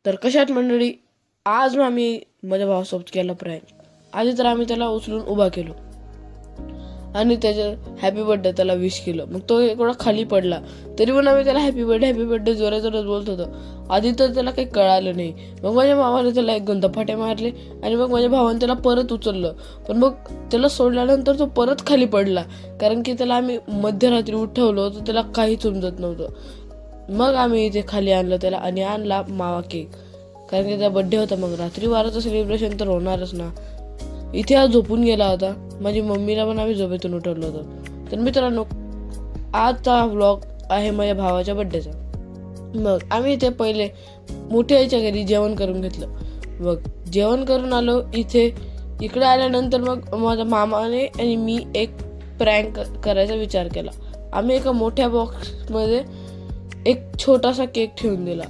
तर कशात मंडळी, आज आम्ही माझ्या भावासोबत केला प्रँक. आधी तर आम्ही त्याला उचलून उभा केलो आणि त्याच्या हॅपी बर्थडे त्याला विश केलं. मग तो एवढा खाली पडला तरी पण आम्ही त्याला हॅपी बर्थडे जोरात जोरात बोलत होतो. आधी तर त्याला काही कळालं नाही. मग माझ्या मामाने त्याला एक दोन धपाटे मारले आणि मग माझ्या भावाने त्याला परत उचललं. पण मग त्याला सोडल्यानंतर तो परत खाली पडला, कारण की त्याला आम्ही मध्यरात्री उठवलं होतं, त्याला काहीच समजत नव्हतं. मग आम्ही इथे खाली आणलं त्याला आणि आणला मावा केक, कारण की त्याचा बड्डे होता. मग रात्री 12चं सेलिब्रेशन तर होणारच ना. इथे आज झोपून गेला होता. माझी मम्मीला पण आम्ही झोपेतून उठवलं होतं. तर मित्रांनो, आजचा व्लॉग आहे माझ्या भावाच्या बड्डेचा. मग आम्ही इथे पहिले मोठ्या आईच्या घरी जेवण करून घेतलं. मग जेवण करून आलो. इकडे आल्यानंतर मग माझ्या मामाने आणि मी एक प्रँक करायचा विचार केला. आम्ही एका मोठ्या बॉक्समध्ये एक छोटासा केक ठेवून दिला,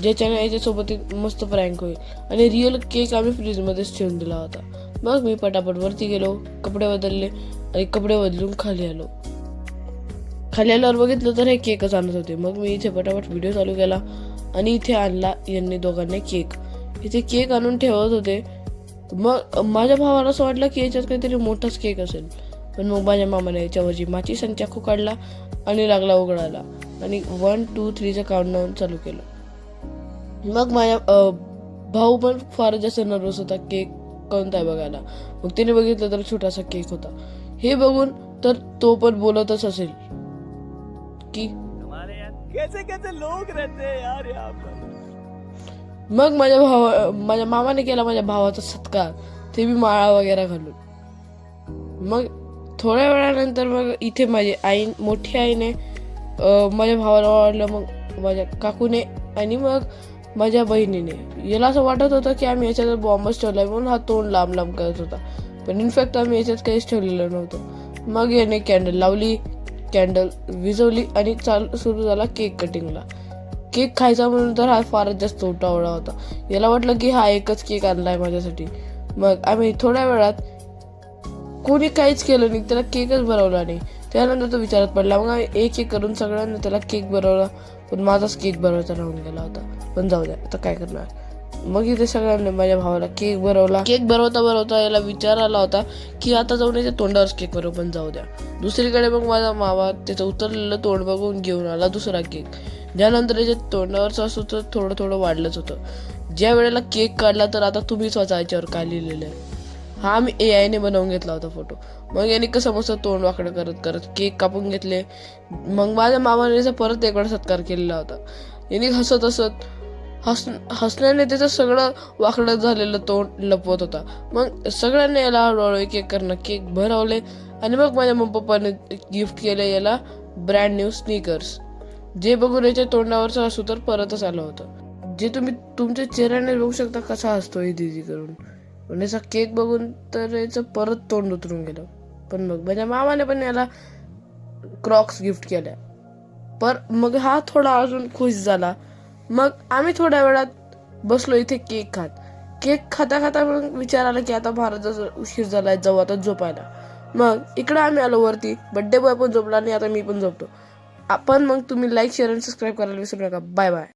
ज्याच्याने याच्यासोबत एक मस्त प्रँक होईल. आणि रिअल केक आम्ही फ्रीजमध्येच ठेवून दिला होता. मग मी पटापट वरती गेलो, कपडे बदलले आणि कपडे बदलून खाली आलो. खाली आल्यावर बघितलं तर हे केकच आणत होते. मग मी इथे पटापट व्हिडिओ चालू केला आणि इथे आणला यांनी दोघांनी केक. इथे केक आणून ठेवत होते. मग माझ्या भावाला असं वाटलं की याच्यात काहीतरी मोठाच केक असेल. पण मग माझ्या मामाने याच्यावरची माचीस आणि चाकू काढला आणि लागला उघडायला आणि 1 2 3चं काउंटडाऊन चालू केलं. मग माझ्या भाऊ पण फार जास्त नर्वस होता केक कोणता आहे बघायला. मग त्याने बघितलं तर छोटासा केक होता. हे बघून तर तो पण बोलतच असेल की कैसे कैसे लोग रहते हैं यार यहाँ पर. मग माझ्या मामाने केला माझ्या भावाचा सत्कार, ते बी माळा वगैरे घालून. मग थोड्या वेळानंतर मग इथे माझी मोठी आईने माझ्या भावाला वाढलं. मग माझ्या काकूने आणि मग माझ्या बहिणीने. याला असं वाटत होतं की आम्ही याच्यात बॉम्बच ठेवलाय म्हणून हा तोंड लांब लांब करत होता. पण इनफॅक्ट आम्ही याच्यात काहीच ठेवलेलं नव्हतं. मग याने कॅन्डल लावली, कॅन्डल विझवली आणि सुरू झाला केक कटिंगला. केक खायचा म्हणून तर हा फारच जास्त उठावळा होता. याला वाटलं की हा एकच केक आणलाय माझ्यासाठी. मग आम्ही थोड्या वेळात कोणी काहीच केलं नाही, त्याला केकच बनवला नाही. त्यानंतर तो विचारात पडला. मग आम्ही एक एक करून सगळ्यांना त्याला केक बनवला. पण माझाच केक बनवायचा राहून गेला होता. पण जाऊ द्या, आता काय करणार. मग इथे सगळ्यांनी माझ्या भावाला केक बनवला. केक बनवता याला विचार आला होता की आता जाऊन याच्या तोंडावरच केक बनव, पण जाऊ द्या. दुसरीकडे मग माझा मामा त्याचं उतरलेलं तोंड बघून घेऊन आला दुसरा केक, ज्यानंतर याच्या तोंडावरचं असं तर थोडं थोडं वाढलंच होतं. ज्या वेळेला केक काढला तर आता तुम्हीच वाचा याच्यावर काय लिहिलेलं आहे. हा आम्ही AI ने बनवून घेतला होता फोटो. मग याने कसं मस्त तोंड वाकडं करत करत केक कापून घेतले. मग माझ्या मामाने परत एक वेळा सत्कार केलेला होता. याने हसत हसत हसण्याने त्याचं सगळं वाकडं झालेलं तोंड लपवत होता. मग सगळ्यांनी याला हळूहळू एक एक करणं केक भरवले आणि मग माझ्या मम्मी पप्पाने गिफ्ट केलं याला ब्रँड न्यू स्नीकर्स, जे बघून याच्या तोंडावरचं हसू तर परतच आलं होतं. जे तुम्ही तुमच्या चेहऱ्याने बघू शकता कसा हसतो हे दीदी करून. पण याचा केक बघून तर याचं परत तोंड उतरून गेलं. पण मग माझ्या मामाने पण याला क्रॉक्स गिफ्ट केल्या. पण मग हा थोडा अजून खुश झाला. मग आम्ही थोड्या वेळात बसलो इथे केक खात. केक खाता खाता मग विचार आला की आता भारत जसं उशीर झालाय, जाऊ आता झोपायला. मग इकडे आम्ही आलो वरती. बड्डे बॉय पण झोपला आणि आता मी पण झोपतो. आपण मग तुम्ही लाईक शेअर आणि सबस्क्राईब करायला विसरू नका. Bye bye.